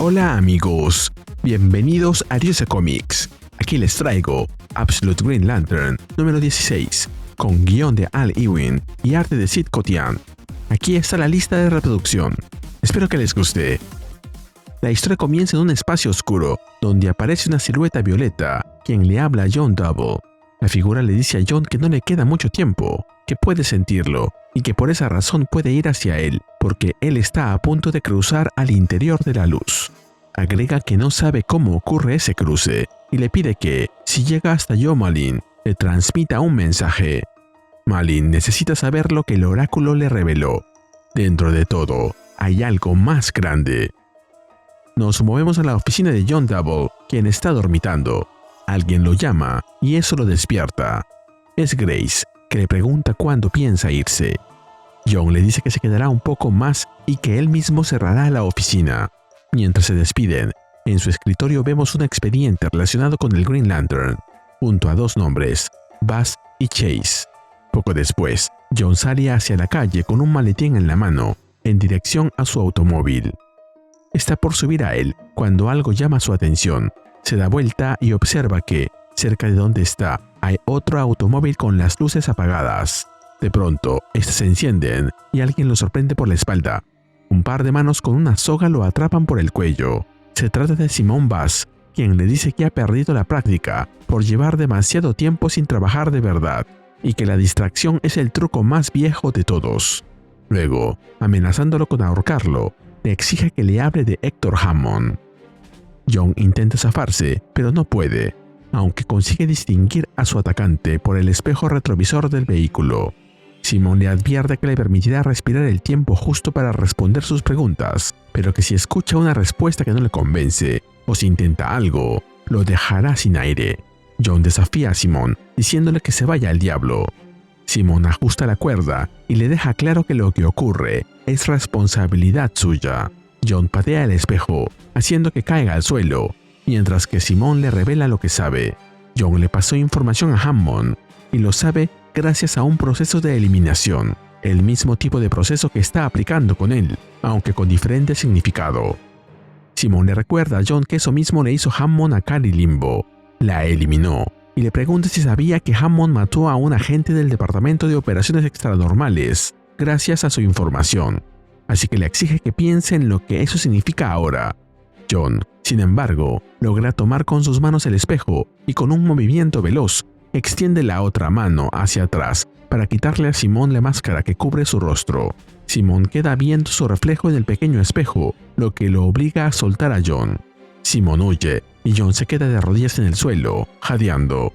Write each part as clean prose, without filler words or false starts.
Hola amigos, bienvenidos a Dios Comics. Aquí les traigo Absolute Green Lantern número 16, con guión de Al Ewing y arte de Sid Kotian. Aquí está la lista de reproducción. Espero que les guste. La historia comienza en un espacio oscuro, donde aparece una silueta violeta, quien le habla a John Double. La figura le dice a John que no le queda mucho tiempo, que puede sentirlo, y que por esa razón puede ir hacia él, porque él está a punto de cruzar al interior de la luz. Agrega que no sabe cómo ocurre ese cruce, y le pide que, si llega hasta Joe Malin, le transmita un mensaje. Malin necesita saber lo que el oráculo le reveló. Dentro de todo, hay algo más grande. Nos movemos a la oficina de John Double, quien está dormitando. Alguien lo llama, y eso lo despierta. Es Grace, que le pregunta cuándo piensa irse. John le dice que se quedará un poco más y que él mismo cerrará la oficina. Mientras se despiden, en su escritorio vemos un expediente relacionado con el Green Lantern, junto a dos nombres, Buzz y Chase. Poco después, John sale hacia la calle con un maletín en la mano, en dirección a su automóvil. Está por subir a él cuando algo llama su atención. Se da vuelta y observa que, cerca de donde está, hay otro automóvil con las luces apagadas. De pronto, estas se encienden y alguien lo sorprende por la espalda. Un par de manos con una soga lo atrapan por el cuello. Se trata de Simon Buzz, quien le dice que ha perdido la práctica por llevar demasiado tiempo sin trabajar de verdad, y que la distracción es el truco más viejo de todos. Luego, amenazándolo con ahorcarlo, le exige que le hable de Hector Hammond. John intenta zafarse, pero no puede, aunque consigue distinguir a su atacante por el espejo retrovisor del vehículo. Simon le advierte que le permitirá respirar el tiempo justo para responder sus preguntas, pero que si escucha una respuesta que no le convence, o si intenta algo, lo dejará sin aire. John desafía a Simon, diciéndole que se vaya al diablo. Simon ajusta la cuerda y le deja claro que lo que ocurre es responsabilidad suya. John patea el espejo, haciendo que caiga al suelo, mientras que Simon le revela lo que sabe. John le pasó información a Hammond, y lo sabe gracias a un proceso de eliminación, el mismo tipo de proceso que está aplicando con él, aunque con diferente significado. Simon le recuerda a John que eso mismo le hizo Hammond a Carrie Limbo. La eliminó, y le pregunta si sabía que Hammond mató a un agente del Departamento de Operaciones Extranormales, gracias a su información. Así que le exige que piense en lo que eso significa ahora. John, sin embargo, logra tomar con sus manos el espejo y con un movimiento veloz, extiende la otra mano hacia atrás para quitarle a Simon la máscara que cubre su rostro. Simon queda viendo su reflejo en el pequeño espejo, lo que lo obliga a soltar a John. Simon huye y John se queda de rodillas en el suelo, jadeando.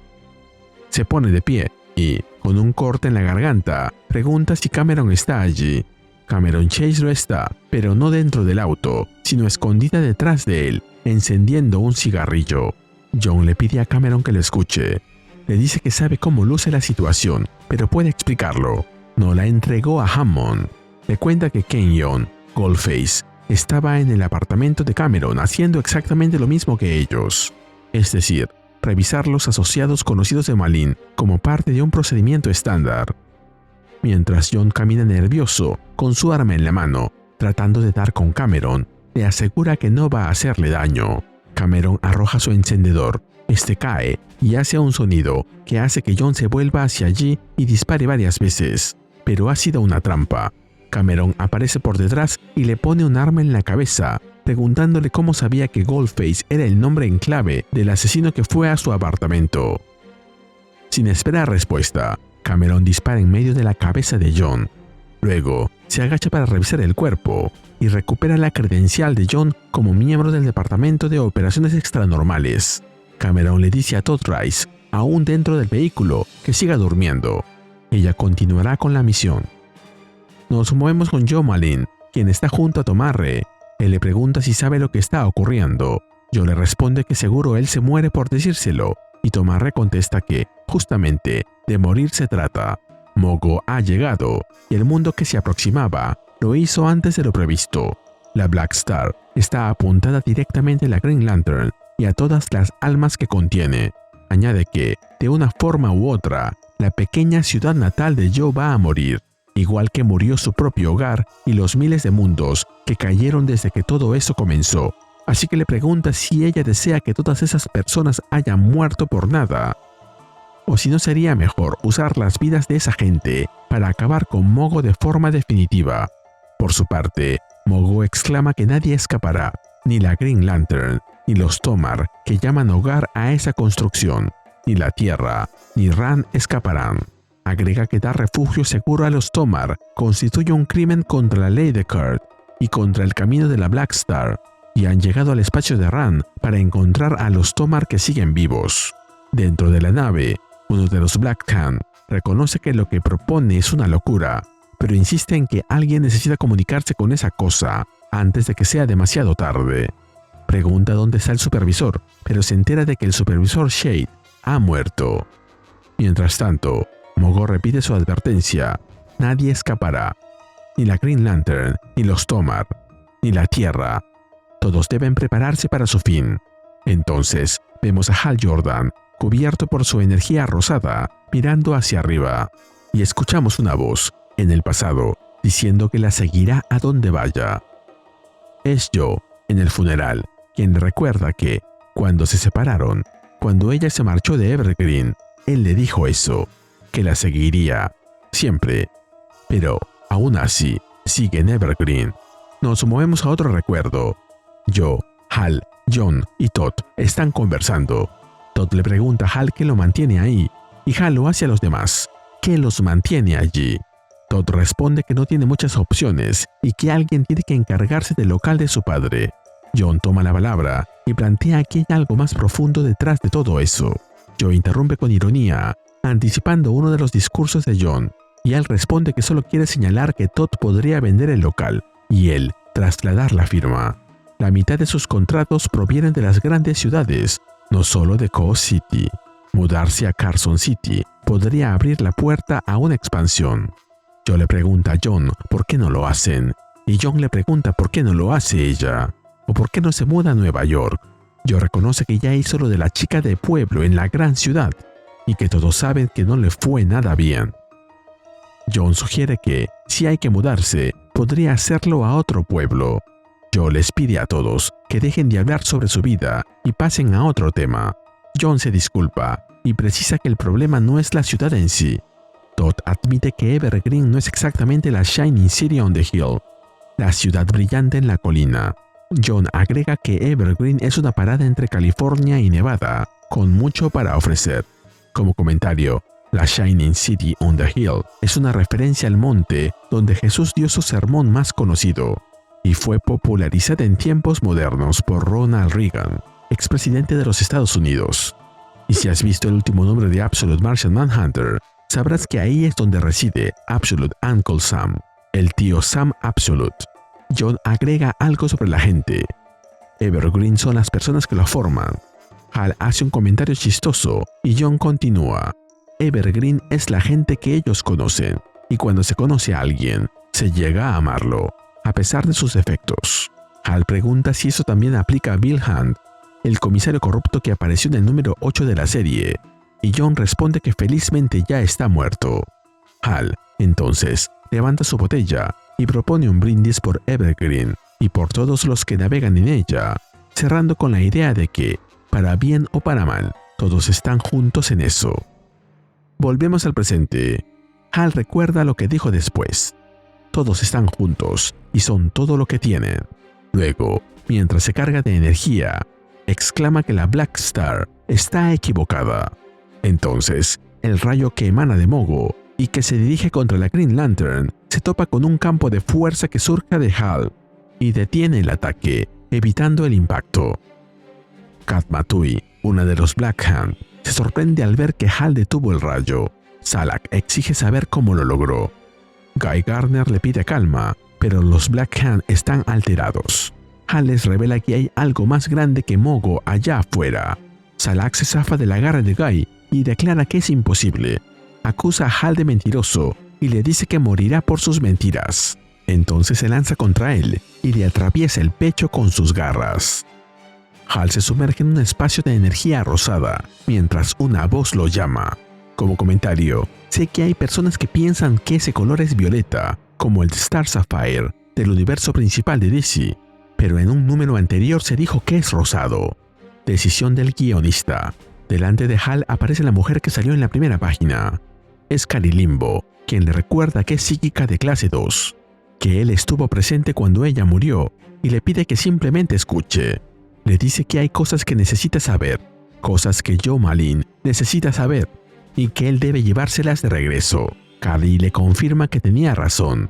Se pone de pie y, con un corte en la garganta, pregunta si Cameron está allí. Cameron Chase lo está, pero no dentro del auto, sino escondida detrás de él, encendiendo un cigarrillo. John le pide a Cameron que lo escuche. Le dice que sabe cómo luce la situación, pero puede explicarlo. No la entregó a Hammond. Le cuenta que Kenyon, Goldface, estaba en el apartamento de Cameron haciendo exactamente lo mismo que ellos. Es decir, revisar los asociados conocidos de Malin como parte de un procedimiento estándar. Mientras John camina nervioso, con su arma en la mano, tratando de dar con Cameron, le asegura que no va a hacerle daño. Cameron arroja su encendedor, este cae y hace un sonido que hace que John se vuelva hacia allí y dispare varias veces, pero ha sido una trampa. Cameron aparece por detrás y le pone un arma en la cabeza, preguntándole cómo sabía que Goldface era el nombre en clave del asesino que fue a su apartamento. Sin esperar respuesta, Cameron dispara en medio de la cabeza de John. Luego, se agacha para revisar el cuerpo y recupera la credencial de John como miembro del Departamento de Operaciones Extranormales. Cameron le dice a Todd Rice, aún dentro del vehículo, que siga durmiendo. Ella continuará con la misión. Nos movemos con Joe Malin, quien está junto a Tomarre. Él le pregunta si sabe lo que está ocurriendo. Joe le responde que seguro él se muere por decírselo, y Tomarre contesta que, justamente, de morir se trata. Mogo ha llegado, y el mundo que se aproximaba lo hizo antes de lo previsto. La Black Star está apuntada directamente a la Green Lantern y a todas las almas que contiene. Añade que, de una forma u otra, la pequeña ciudad natal de Joe va a morir, igual que murió su propio hogar y los miles de mundos que cayeron desde que todo eso comenzó. así que le pregunta si ella desea que todas esas personas hayan muerto por nada, o si no sería mejor usar las vidas de esa gente para acabar con Mogo de forma definitiva. Por su parte, Mogo exclama que nadie escapará, ni la Green Lantern, ni los Tomar que llaman hogar a esa construcción, ni la Tierra, ni Rann escaparán. Agrega que dar refugio seguro a los Tomar constituye un crimen contra la ley de Kurt y contra el camino de la Black Star, y han llegado al espacio de Rann para encontrar a los Tomar que siguen vivos. Dentro de la nave, uno de los Black Khan reconoce que lo que propone es una locura, pero insiste en que alguien necesita comunicarse con esa cosa antes de que sea demasiado tarde. Pregunta dónde está el supervisor, pero se entera de que el supervisor Shade ha muerto. Mientras tanto, Mogo repite su advertencia: nadie escapará, ni la Green Lantern, ni los Tomar, ni la Tierra. Todos deben prepararse para su fin. Entonces, vemos a Hal Jordan, cubierto por su energía rosada, mirando hacia arriba, y escuchamos una voz, en el pasado, diciendo que la seguirá a donde vaya. Es Joe, en el funeral, quien le recuerda que, cuando se separaron, cuando ella se marchó de Evergreen, él le dijo eso, que la seguiría, siempre. Pero, aún así, sigue en Evergreen. Nos movemos a otro recuerdo. Joe, Hal, John y Todd están conversando. Todd le pregunta a Hal qué lo mantiene ahí, y Hal lo hace a los demás. ¿Qué los mantiene allí? Todd responde que no tiene muchas opciones y que alguien tiene que encargarse del local de su padre. John toma la palabra y plantea que hay algo más profundo detrás de todo eso. Joe interrumpe con ironía, anticipando uno de los discursos de John, y él responde que solo quiere señalar que Todd podría vender el local y él trasladar la firma. La mitad de sus contratos provienen de las grandes ciudades, no solo de Coast City. Mudarse a Carson City podría abrir la puerta a una expansión. Joe le pregunta a John por qué no lo hacen, y John le pregunta por qué no lo hace ella, o por qué no se muda a Nueva York. Joe reconoce que ya hizo lo de la chica de pueblo en la gran ciudad, y que todos saben que no le fue nada bien. John sugiere que, si hay que mudarse, podría hacerlo a otro pueblo. Joe les pide a todos que dejen de hablar sobre su vida y pasen a otro tema. John se disculpa y precisa que el problema no es la ciudad en sí. Todd admite que Evergreen no es exactamente la Shining City on the Hill, la ciudad brillante en la colina. John agrega que Evergreen es una parada entre California y Nevada, con mucho para ofrecer. Como comentario, la Shining City on the Hill es una referencia al monte donde Jesús dio su sermón más conocido, y fue popularizada en tiempos modernos por Ronald Reagan, expresidente de los Estados Unidos. Y si has visto el último número de Absolute Martian Manhunter, sabrás que ahí es donde reside Absolute Uncle Sam, el tío Sam Absolute. John agrega algo sobre la gente. Evergreen son las personas que lo forman. Hal hace un comentario chistoso y John continúa. Evergreen es la gente que ellos conocen, y cuando se conoce a alguien, se llega a amarlo, a pesar de sus defectos. Hal pregunta si eso también aplica a Bill Hunt, el comisario corrupto que apareció en el número 8 de la serie, y John responde que felizmente ya está muerto. Hal, entonces, levanta su botella y propone un brindis por Evergreen y por todos los que navegan en ella, cerrando con la idea de que, para bien o para mal, todos están juntos en eso. Volvemos al presente. Hal recuerda lo que dijo después. Todos están juntos y son todo lo que tienen. Luego, mientras se carga de energía, exclama que la Black Star está equivocada. Entonces, el rayo que emana de Mogo y que se dirige contra la Green Lantern se topa con un campo de fuerza que surge de Hal y detiene el ataque, evitando el impacto. Katma Tui, una de los Black Hand, se sorprende al ver que Hal detuvo el rayo. Salak exige saber cómo lo logró. Guy Gardner le pide calma, pero los Black Hand están alterados. Hal les revela que hay algo más grande que Mogo allá afuera. Salak se zafa de la garra de Guy y declara que es imposible. Acusa a Hal de mentiroso y le dice que morirá por sus mentiras. Entonces se lanza contra él y le atraviesa el pecho con sus garras. Hal se sumerge en un espacio de energía rosada mientras una voz lo llama. Como comentario, sé que hay personas que piensan que ese color es violeta, como el Star Sapphire del universo principal de DC. pero en un número anterior se dijo que es rosado. Decisión del guionista. Delante de Hal aparece la mujer que salió en la primera página. Es Carrie Limbo, quien le recuerda que es psíquica de clase 2, que él estuvo presente cuando ella murió y le pide que simplemente escuche. Le dice que hay cosas que necesita saber, cosas que Joe Malin necesita saber y que él debe llevárselas de regreso. Carrie le confirma que tenía razón.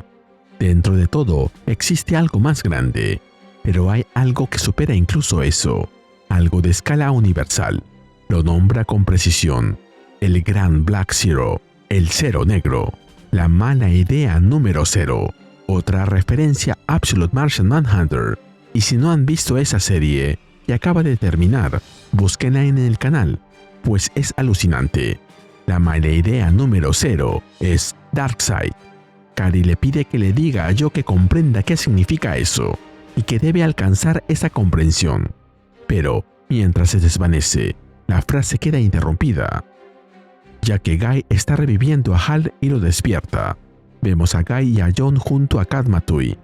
Dentro de todo existe algo más grande, pero hay algo que supera incluso eso, algo de escala universal. Lo nombra con precisión, el Gran Black Zero, el Cero Negro, la mala idea número 0, otra referencia a Absolute Martian Manhunter. Y si no han visto esa serie, que acaba de terminar, búsquenla en el canal, pues es alucinante. La mala idea número 0 es Darkseid. Carrie le pide que le diga a Joe que comprenda qué significa eso, y que debe alcanzar esa comprensión. Pero, mientras se desvanece, la frase queda interrumpida, ya que Guy está reviviendo a Hal y lo despierta. Vemos a Guy y a John junto a Katma-Tui.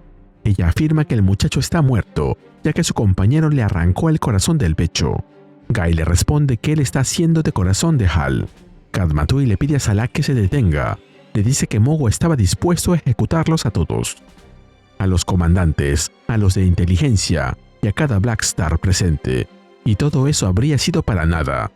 Ella afirma que el muchacho está muerto, ya que su compañero le arrancó el corazón del pecho. Guy le responde que él está haciendo de corazón de Hal. Katma-Tui le pide a Salak que se detenga. Le dice que Mogo estaba dispuesto a ejecutarlos a todos. A los comandantes, a los de inteligencia y a cada Black Star presente. Y todo eso habría sido para nada.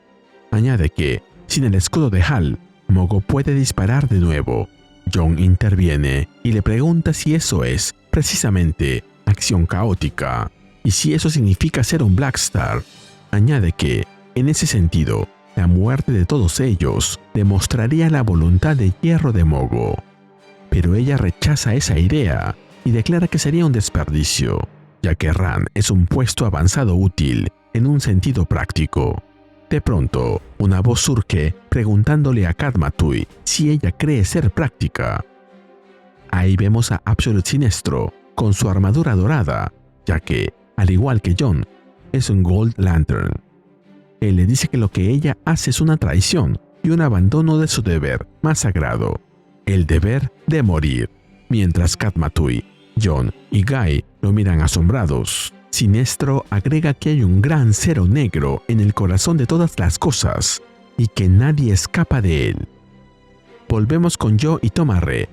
Añade que, sin el escudo de Hal, Mogo puede disparar de nuevo. John interviene y le pregunta si eso es, precisamente, acción caótica, y si eso significa ser un Black Star. Añade que, en ese sentido, la muerte de todos ellos demostraría la voluntad de hierro de Mogo. Pero ella rechaza esa idea y declara que sería un desperdicio, ya que Ran es un puesto avanzado útil en un sentido práctico. De pronto, una voz surge preguntándole a Katma-Tui si ella cree ser práctica. Ahí vemos a Absolute Sinestro con su armadura dorada, ya que, al igual que John, es un Gold Lantern. Él le dice que lo que ella hace es una traición y un abandono de su deber más sagrado, el deber de morir. Mientras Katma-Tui, John y Guy lo miran asombrados, Sinestro agrega que hay un gran cero negro en el corazón de todas las cosas y que nadie escapa de él. Volvemos con Joe y Tomar-Re.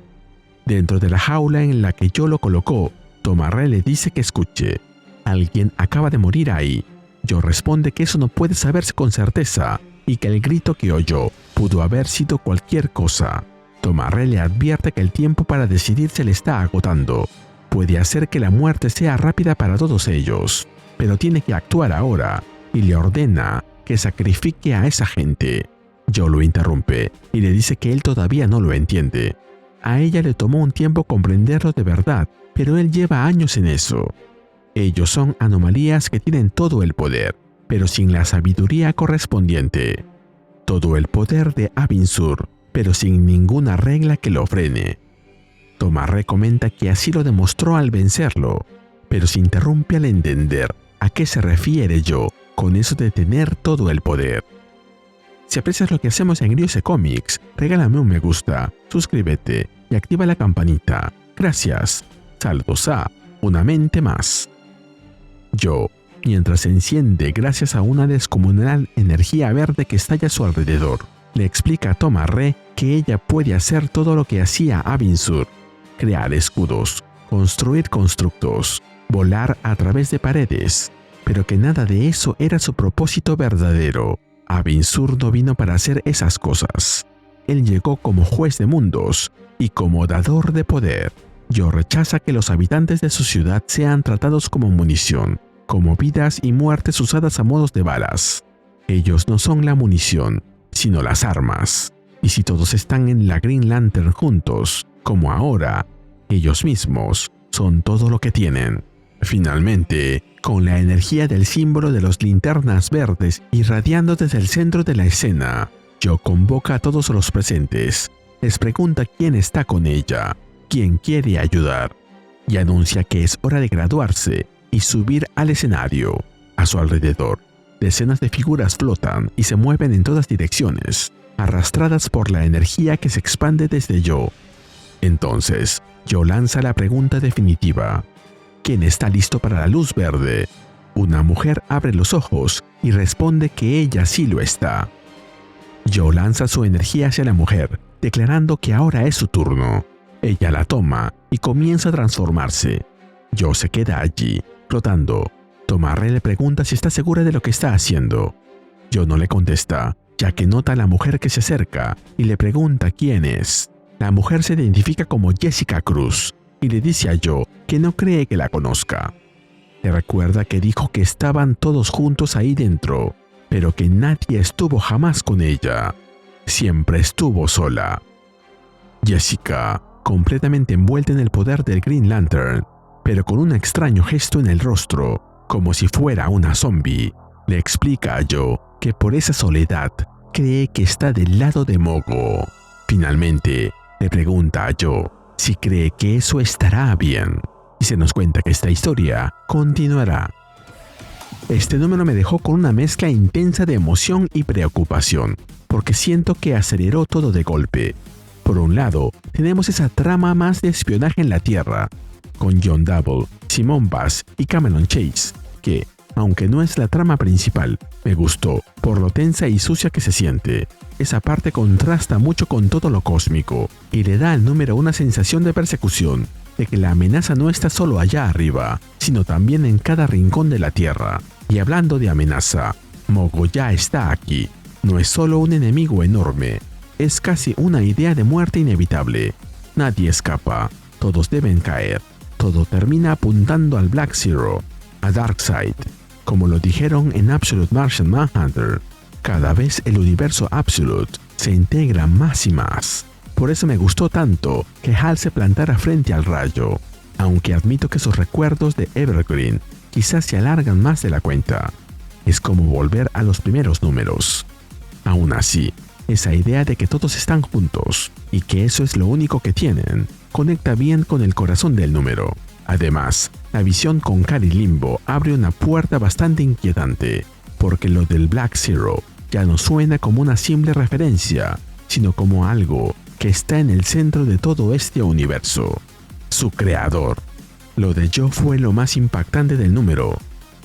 Dentro de la jaula en la que Joe lo colocó, Tomar-Re le dice que escuche. Alguien acaba de morir ahí. Joe responde que eso no puede saberse con certeza y que el grito que oyó pudo haber sido cualquier cosa. Tomar-Re le advierte que el tiempo para decidir se le está agotando. Puede hacer que la muerte sea rápida para todos ellos, pero tiene que actuar ahora y le ordena que sacrifique a esa gente. Joe lo interrumpe y le dice que él todavía no lo entiende. A ella le tomó un tiempo comprenderlo de verdad, pero él lleva años en eso. Ellos son anomalías que tienen todo el poder, pero sin la sabiduría correspondiente. Todo el poder de Abin Sur, pero sin ninguna regla que lo frene. Tomar-Re comenta que así lo demostró al vencerlo, pero se interrumpe al entender a qué se refiere Joe con eso de tener todo el poder. Si aprecias lo que hacemos en Griose Comics, regálame un me gusta, suscríbete y activa la campanita. Gracias. Saludos a Una Mente Más. Joe, mientras se enciende gracias a una descomunal energía verde que estalla a su alrededor, le explica a Tomar-Re que ella puede hacer todo lo que hacía Abin Sur: crear escudos, construir constructos, volar a través de paredes, pero que nada de eso era su propósito verdadero. Abin Sur no vino para hacer esas cosas. Él llegó como juez de mundos y como dador de poder. Joe rechaza que los habitantes de su ciudad sean tratados como munición, como vidas y muertes usadas a modos de balas. Ellos no son la munición, sino las armas. Y si todos están en la Green Lantern juntos, como ahora, ellos mismos son todo lo que tienen. Finalmente, con la energía del símbolo de los linternas verdes irradiando desde el centro de la escena, Joe convoca a todos los presentes, les pregunta quién está con ella, quién quiere ayudar, y anuncia que es hora de graduarse y subir al escenario. A su alrededor, decenas de figuras flotan y se mueven en todas direcciones, arrastradas por la energía que se expande desde Joe. Entonces, Joe lanza la pregunta definitiva: ¿Quién está listo para la luz verde? Una mujer abre los ojos y responde que ella sí lo está. Joe lanza su energía hacia la mujer, declarando que ahora es su turno. Ella la toma y comienza a transformarse. Joe se queda allí, flotando. Tomarre le pregunta si está segura de lo que está haciendo. Joe no le contesta, ya que nota a la mujer que se acerca y le pregunta quién es. La mujer se identifica como Jessica Cruz y le dice a Joe que no cree que la conozca. Le recuerda que dijo que estaban todos juntos ahí dentro, pero que nadie estuvo jamás con ella. Siempre estuvo sola. Jessica, completamente envuelta en el poder del Green Lantern, pero con un extraño gesto en el rostro, como si fuera una zombie, le explica a Joe que por esa soledad cree que está del lado de Mogo. Finalmente, le pregunta a Joe si cree que eso estará bien, y se nos cuenta que esta historia continuará. Este número me dejó con una mezcla intensa de emoción y preocupación, porque siento que aceleró todo de golpe. Por un lado, tenemos esa trama más de espionaje en la Tierra, con John Double, Simone Bass y Cameron Chase, que, aunque no es la trama principal, me gustó por lo tensa y sucia que se siente. Esa parte contrasta mucho con todo lo cósmico y le da al número una sensación de persecución, de que la amenaza no está solo allá arriba, sino también en cada rincón de la Tierra. Y hablando de amenaza, Mogo ya está aquí. No es solo un enemigo enorme, es casi una idea de muerte inevitable. Nadie escapa, todos deben caer. Todo termina apuntando al Black Zero, a Darkseid. Como lo dijeron en Absolute Martian Manhunter, cada vez el universo Absolute se integra más y más. Por eso me gustó tanto que Hal se plantara frente al rayo, aunque admito que sus recuerdos de Evergreen quizás se alargan más de la cuenta. Es como volver a los primeros números. Aún así, esa idea de que todos están juntos y que eso es lo único que tienen, conecta bien con el corazón del número. Además, la visión con Kal y Limbo abre una puerta bastante inquietante, porque lo del Black Zero ya no suena como una simple referencia, sino como algo que está en el centro de todo este universo, su creador. Lo de Joe fue lo más impactante del número.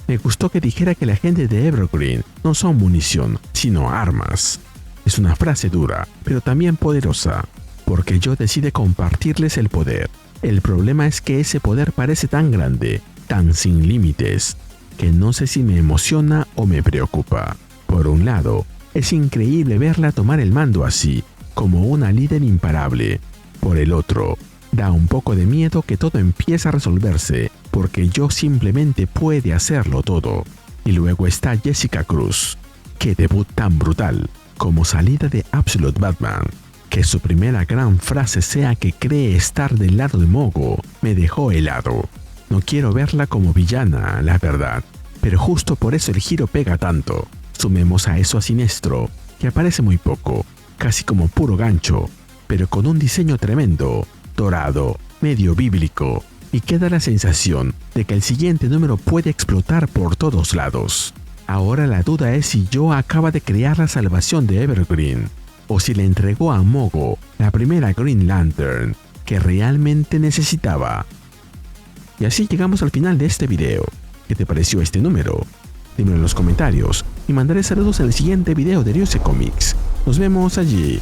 Me gustó que dijera que la gente de Evergreen no son munición, sino armas. Es una frase dura, pero también poderosa, porque Joe decide compartirles el poder. El problema es que ese poder parece tan grande, tan sin límites, que no sé si me emociona o me preocupa. Por un lado, es increíble verla tomar el mando así, como una líder imparable. Por el otro, da un poco de miedo que todo empiece a resolverse, porque Joe simplemente puede hacerlo todo. Y luego está Jessica Cruz. ¡Qué debut tan brutal! Como salida de Absolute Batman. Que su primera gran frase sea que cree estar del lado de Mogo, me dejó helado. No quiero verla como villana, la verdad, pero justo por eso el giro pega tanto. Sumemos a eso a Sinestro, que aparece muy poco, casi como puro gancho, pero con un diseño tremendo, dorado, medio bíblico, y queda la sensación de que el siguiente número puede explotar por todos lados. Ahora la duda es si Joe acaba de crear la salvación de Evergreen, o si le entregó a Mogo la primera Green Lantern que realmente necesitaba. Y así llegamos al final de este video. ¿Qué te pareció este número? Dímelo en los comentarios y mandaré saludos en el siguiente video de Ariose Comics. Nos vemos allí.